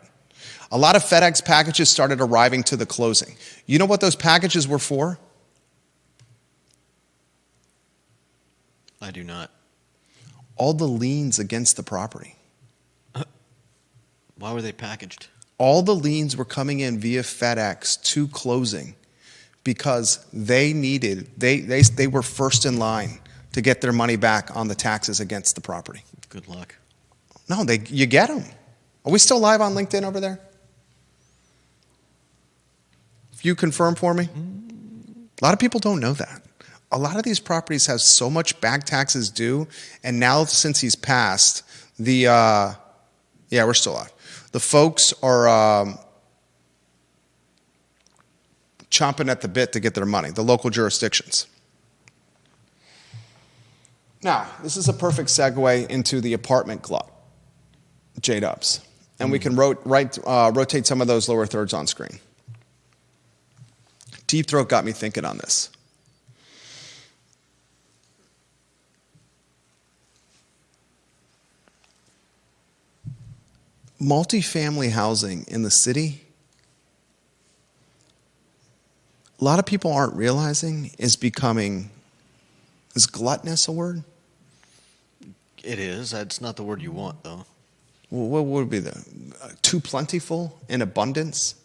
A lot of FedEx packages started arriving to the closing. You know what those packages were for? I do not. All the liens against the property. Why were they packaged? All the liens were coming in via FedEx to closing because they were first in line to get their money back on the taxes against the property. Good luck. No, you get them. Are we still live on LinkedIn over there? If you confirm for me? A lot of people don't know that. A lot of these properties have so much back taxes due, and now since he's passed, we're still live. The folks are chomping at the bit to get their money, the local jurisdictions. Now, this is a perfect segue into the apartment glut, J-Dubs. And we can rotate some of those lower thirds on screen. Deep Throat got me thinking on this. Multifamily housing in the city, a lot of people aren't realizing is gluttonous a word? It is. It's not the word you want, though. Well, what would be too plentiful, in abundance,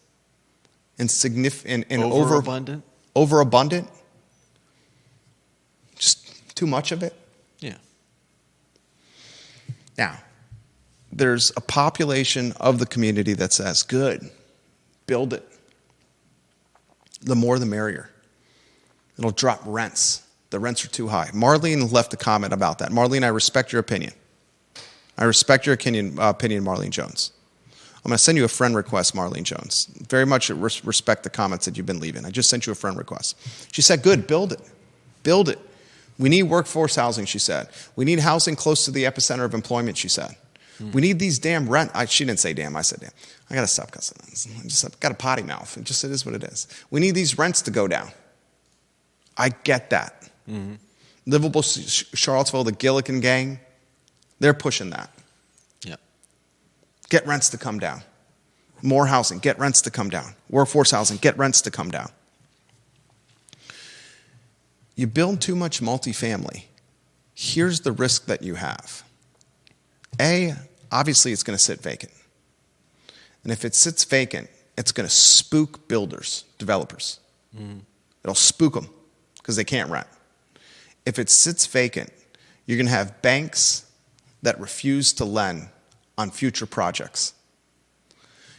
and overabundant? Overabundant? Just too much of it? Yeah. Now, there's a population of the community that says, good, build it. The more the merrier. It'll drop rents. The rents are too high. Marlene left a comment about that. Marlene, I respect your opinion. I respect your opinion, Marlene Jones. I'm going to send you a friend request, Marlene Jones. Very much respect the comments that you've been leaving. I just sent you a friend request. She said, good, build it. Build it. We need workforce housing, she said. We need housing close to the epicenter of employment, she said. We need these damn rent. She didn't say damn, I said damn. I got to stop cussing. I've got a potty mouth. It is what it is. We need these rents to go down. I get that. Mm-hmm. Livable Charlottesville, the Gilligan gang, they're pushing that. Yeah. Get rents to come down. More housing, get rents to come down. Workforce housing, get rents to come down. You build too much multifamily. Here's the risk that you have. Obviously it's going to sit vacant. And if it sits vacant, it's going to spook builders, developers. Mm-hmm. It'll spook them because they can't rent. If it sits vacant, you're going to have banks that refuse to lend on future projects.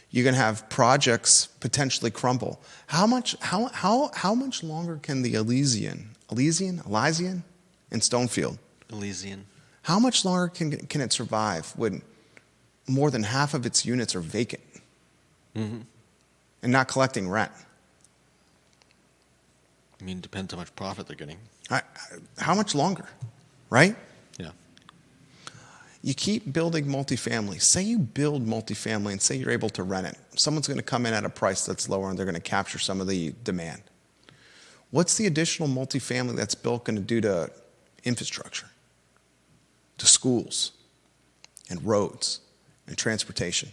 You're going to have projects potentially crumble. How much longer can the Elysian in Stonefield? Elysian. How much longer can it survive when more than half of its units are vacant and not collecting rent? I mean, it depends how much profit they're getting. How much longer, right? Yeah. You keep building multifamily. Say you build multifamily and say you're able to rent it. Someone's going to come in at a price that's lower and they're going to capture some of the demand. What's the additional multifamily that's built going to do to infrastructure, to schools and roads and transportation,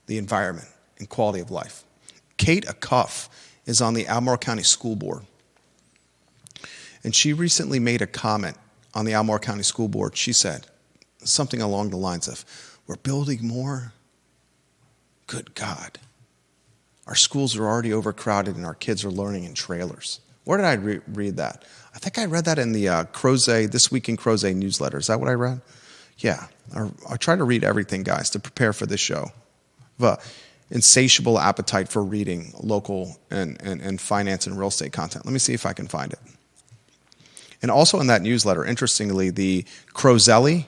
the environment and quality of life? Kate Acuff is on the Albemarle County School Board. And she recently made a comment on the Albemarle County School Board. She said something along the lines of, we're building more. Good God. Our schools are already overcrowded and our kids are learning in trailers. Where did I read that? I think I read that in the Crozet, This Week in Crozet newsletter. Is that what I read? Yeah. I try to read everything, guys, to prepare for this show. But insatiable appetite for reading local and finance and real estate content. Let me see if I can find it. And also in that newsletter, interestingly, the Crozelli,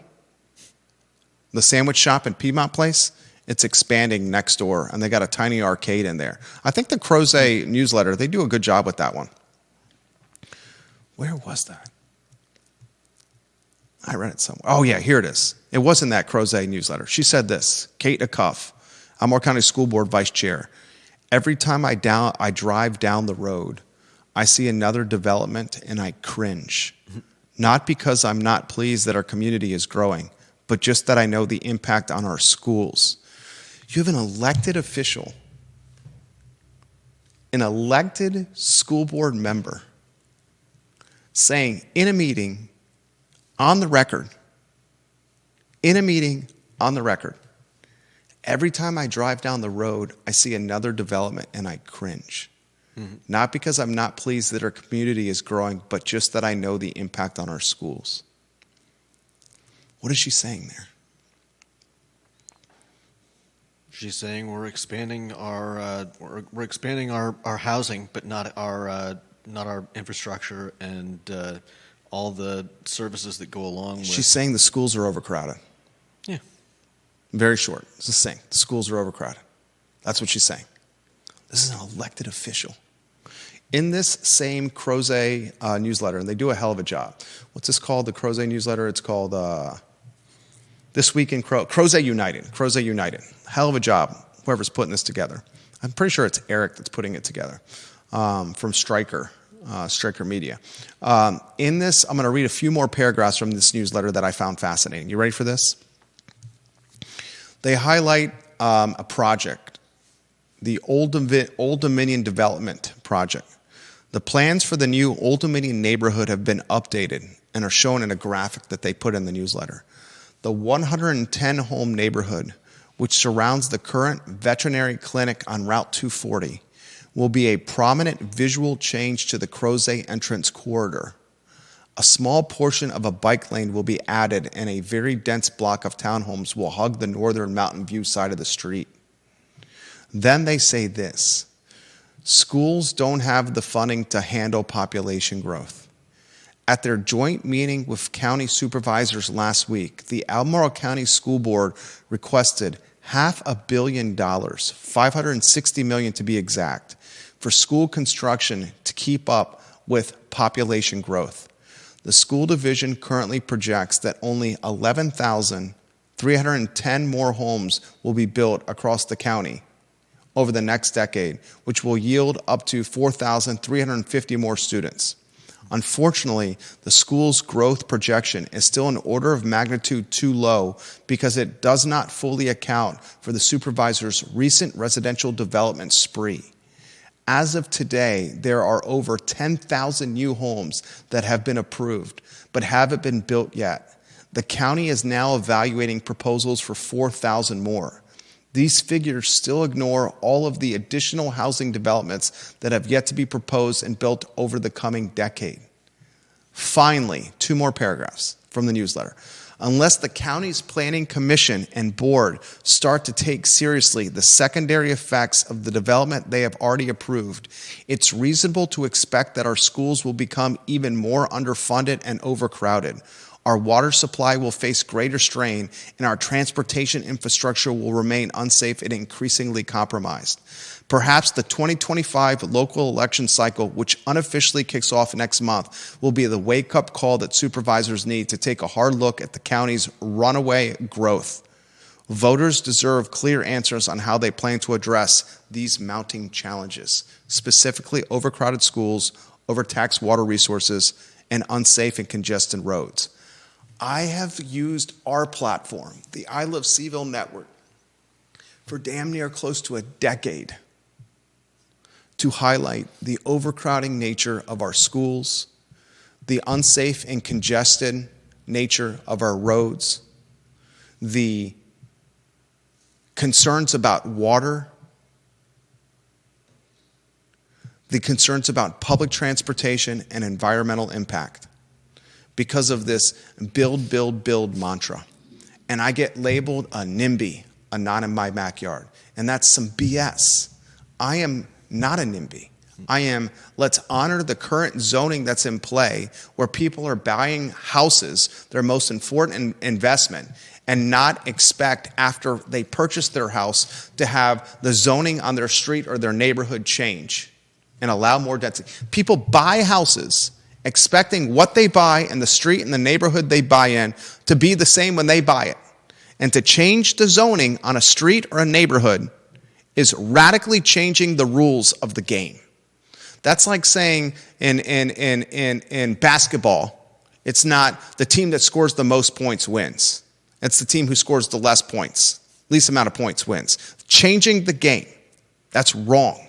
the sandwich shop in Piedmont Place, it's expanding next door, and they got a tiny arcade in there. I think the Crozet newsletter, they do a good job with that one. Where was that? I read it somewhere. Oh, yeah, here it is. It was in that Crozet newsletter. She said this, Kate Acuff, Albemarle County School Board Vice Chair. Every time I drive down the road, I see another development and I cringe. Not because I'm not pleased that our community is growing, but just that I know the impact on our schools. You have an elected official, an elected school board member, saying in a meeting on the record, every time I drive down the road, I see another development and I cringe. Not because I'm not pleased that our community is growing, but just that I know the impact on our schools. What is she saying there? She's saying we're expanding our housing, but not our infrastructure and all the services that go along with. She's saying the schools are overcrowded. Yeah. Very short. It's just saying the schools are overcrowded. That's what she's saying. This is an elected official. In this same Crozet newsletter, and they do a hell of a job. What's this called, the Crozet newsletter? It's called This Week in Crozet United. Crozet United. Hell of a job, whoever's putting this together. I'm pretty sure it's Eric that's putting it together from Stryker Media. In this, I'm going to read a few more paragraphs from this newsletter that I found fascinating. You ready for this? They highlight a project, the Old Dominion Development Project. The plans for the new Old Dominion neighborhood have been updated and are shown in a graphic that they put in the newsletter. The 110-home neighborhood, which surrounds the current veterinary clinic on Route 240, will be a prominent visual change to the Crozet entrance corridor. A small portion of a bike lane will be added, and a very dense block of townhomes will hug the northern Mountain View side of the street. Then they say this: schools don't have the funding to handle population growth. At their joint meeting with county supervisors last week, the Albemarle County School Board requested $500 million, $560 million to be exact, for school construction to keep up with population growth. The school division currently projects that only 11,310 more homes will be built across the county over the next decade, which will yield up to 4,350 more students. Unfortunately, the school's growth projection is still an order of magnitude too low because it does not fully account for the supervisor's recent residential development spree. As of today, there are over 10,000 new homes that have been approved but haven't been built yet. The county is now evaluating proposals for 4,000 more. These figures still ignore all of the additional housing developments that have yet to be proposed and built over the coming decade. Finally, 2 more paragraphs from the newsletter. Unless the county's planning commission and board start to take seriously the secondary effects of the development they have already approved, it's reasonable to expect that our schools will become even more underfunded and overcrowded. Our water supply will face greater strain, and our transportation infrastructure will remain unsafe and increasingly compromised. Perhaps the 2025 local election cycle, which unofficially kicks off next month, will be the wake-up call that supervisors need to take a hard look at the county's runaway growth. Voters deserve clear answers on how they plan to address these mounting challenges, specifically overcrowded schools, overtaxed water resources, and unsafe and congested roads. I have used our platform, the I Love CVille Network, for damn near close to a decade to highlight the overcrowding nature of our schools, the unsafe and congested nature of our roads, the concerns about water, the concerns about public transportation and environmental impact, because of this build, build, build mantra. And I get labeled a NIMBY, a not in my backyard. And that's some BS. I am not a NIMBY. I am, let's honor the current zoning that's in play where people are buying houses, their most important investment, and not expect after they purchase their house to have the zoning on their street or their neighborhood change and allow more density. People buy houses expecting what they buy in the street and the neighborhood they buy in to be the same when they buy it. And to change the zoning on a street or a neighborhood is radically changing the rules of the game. That's like saying in basketball, it's not the team that scores the most points wins. It's the team who scores the least amount of points wins. Changing the game. That's wrong.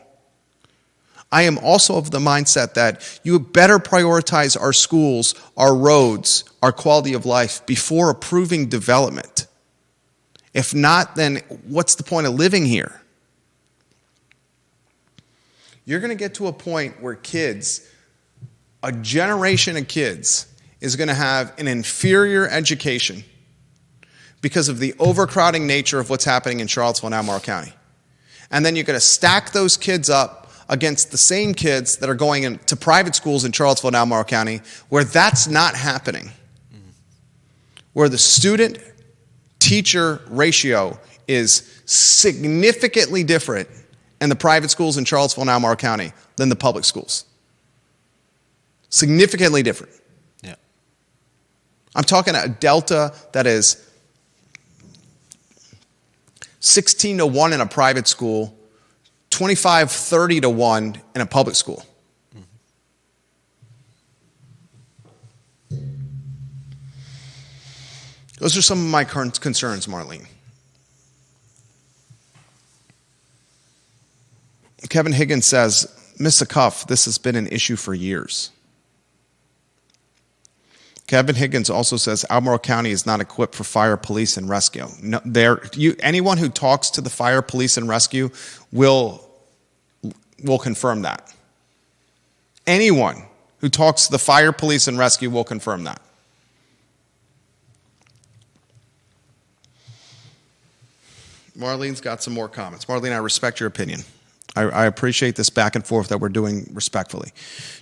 I am also of the mindset that you better prioritize our schools, our roads, our quality of life before approving development. If not, then what's the point of living here? You're going to get to a point where kids, a generation of kids, is going to have an inferior education because of the overcrowding nature of what's happening in Charlottesville and Albemarle County. And then you're going to stack those kids up against the same kids that are going into private schools in Charlottesville and Albemarle County where that's not happening. Where the student-teacher ratio is significantly different in the private schools in Charlottesville and Albemarle County than the public schools. Significantly different. Yeah. I'm talking a delta that is 16-1 in a private school, 25-30-1 in a public school. Those are some of my current concerns, Marlene. Kevin Higgins says, Miss Cuff, this has been an issue for years. Kevin Higgins also says Albemarle County is not equipped for fire, police, and rescue. No, anyone who talks to the fire, police, and rescue will confirm that. Anyone who talks to the fire, police, and rescue will confirm that. Marlene's got some more comments. Marlene, I respect your opinion. I appreciate this back and forth that we're doing respectfully.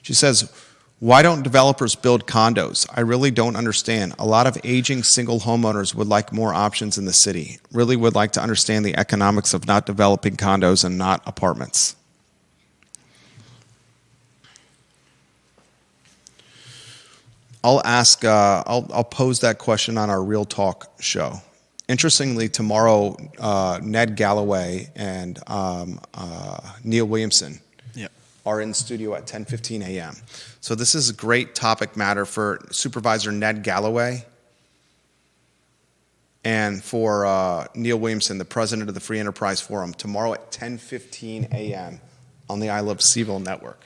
She says, why don't developers build condos? I really don't understand. A lot of aging single homeowners would like more options in the city. Really would like to understand the economics of not developing condos and not apartments. I'll pose that question on our Real Talk show. Interestingly, tomorrow, Ned Galloway and Neil Williamson are in studio at 10:15 a.m. So this is a great topic matter for Supervisor Ned Galloway and for Neil Williamson, the president of the Free Enterprise Forum, tomorrow at 10:15 a.m. on the I Love CVille Network.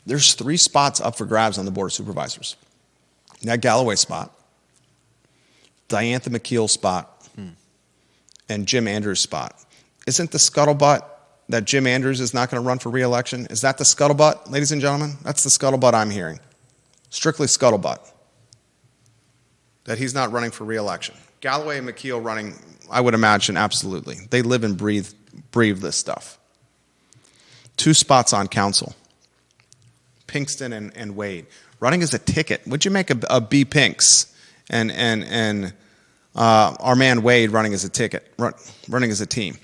There's 3 spots up for grabs on the Board of Supervisors. Ned Galloway spot, Diantha McKeel spot, and Jim Andrews spot. Isn't the scuttlebutt that Jim Andrews is not going to run for re-election? Is that the scuttlebutt, ladies and gentlemen? That's the scuttlebutt I'm hearing. Strictly scuttlebutt. that he's not running for re-election. Galloway and McKeel running, I would imagine, absolutely. They live and breathe this stuff. 2 spots on council. Pinkston and Wade. Running as a ticket. What'd you make of B. Pinks and our man Wade running as a ticket, running as a team?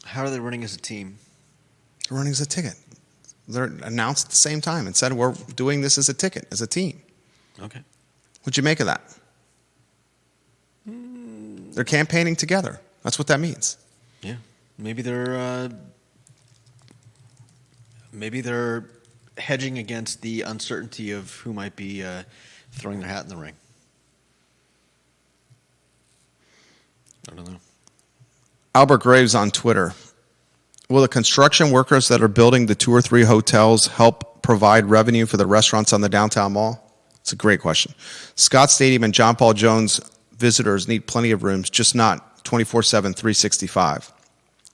How are they running as a team? They're running as a ticket. They're announced at the same time and said, we're doing this as a ticket, as a team. Okay. What'd you make of that? They're campaigning together. That's what that means. Yeah. Maybe they're hedging against the uncertainty of who might be throwing their hat in the ring. I don't know. Albert Graves on Twitter. Will the construction workers that are building the 2 or 3 hotels help provide revenue for the restaurants on the downtown mall? It's a great question. Scott Stadium and John Paul Jones visitors need plenty of rooms, just not 24/7, 365.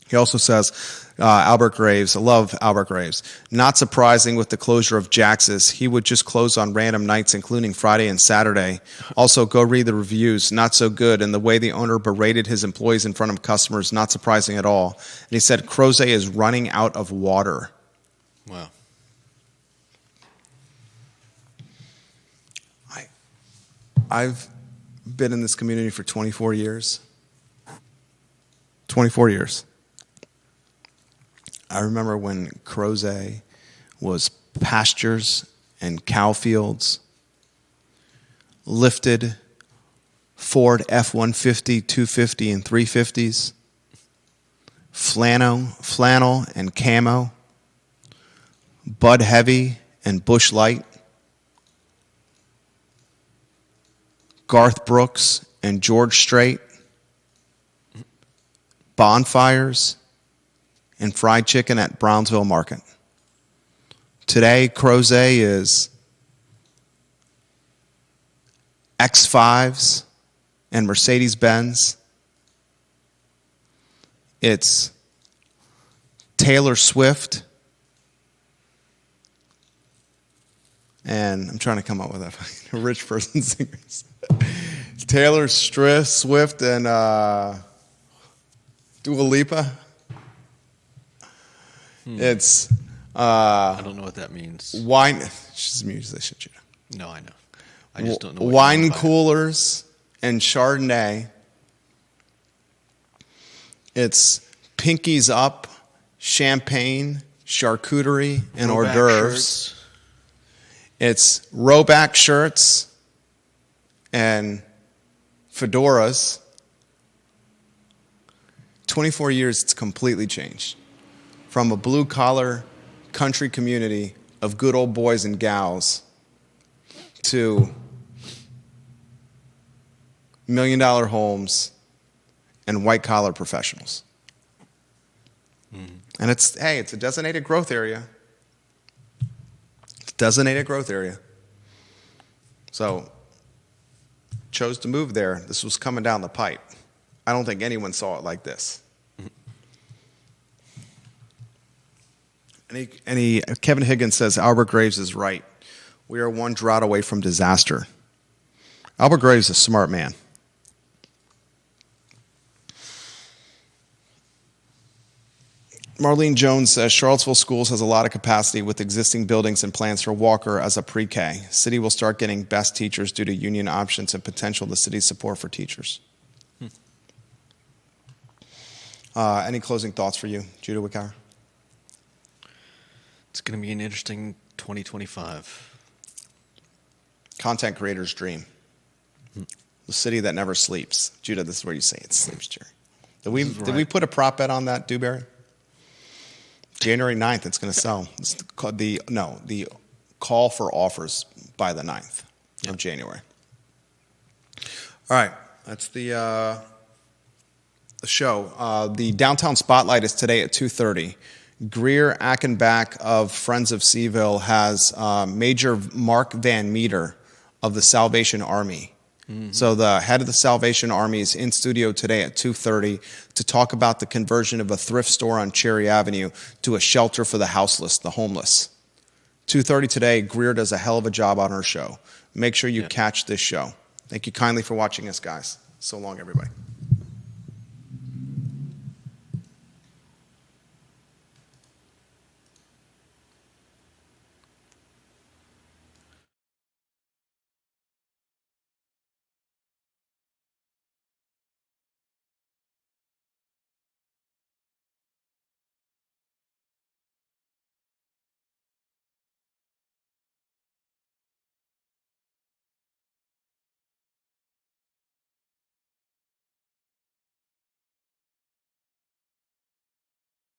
He also says, Albert Graves, I love Albert Graves. Not surprising with the closure of Jax's. He would just close on random nights, including Friday and Saturday. Also, go read the reviews. Not so good. And the way the owner berated his employees in front of customers, not surprising at all. And he said, Crozet is running out of water. Wow. I've been in this community for 24 years. 24 years. I remember when Crozet was pastures and cow fields, lifted Ford F-150, 250, and 350s, flannel and camo, Bud Heavy and Bush Light, Garth Brooks and George Strait, bonfires, and fried chicken at Brownsville Market. Today, Crozet is X5s and Mercedes-Benz. It's Taylor Swift. And I'm trying to come up with a rich person singers. Taylor Swift and Dua Lipa. It's I don't know what that means. Wine. She's a musician. No, I know. I just don't know. What wine coolers and Chardonnay. It's Pinkies Up, champagne, charcuterie, and hors d'oeuvres. It's rowback shirts and fedoras. 24 years, it's completely changed. From a blue-collar country community of good old boys and gals to million-dollar homes and white-collar professionals. And it's a designated growth area. It's a designated growth area. So, chose to move there. This was coming down the pipe. I don't think anyone saw it like this. Kevin Higgins says Albert Graves is right. We are one drought away from disaster. Albert Graves is a smart man. Marlene Jones says Charlottesville Schools has a lot of capacity with existing buildings and plans for Walker as a pre-K. City will start getting best teachers due to union options and potential the city's support for teachers. Any closing thoughts for you, Judah Wickauer? It's going to be an interesting 2025. Content creator's dream. The city that never sleeps. Judah, this is where you say it sleeps, Jerry. Did we put a prop bet on that, Dewberry? January 9th, it's going to sell. It's the call for offers by the 9th of January. All right, that's the show. The Downtown Spotlight is today at 2:30. Greer Achenbach of Friends of CVille has Major Mark Van Meter of the Salvation Army. So the head of the Salvation Army is in studio today at 2:30 to talk about the conversion of a thrift store on Cherry Avenue to a shelter for the houseless, the homeless. 2:30 today, Greer does a hell of a job on her show. make sure you catch this show. Thank you kindly for watching us, guys. So long, everybody.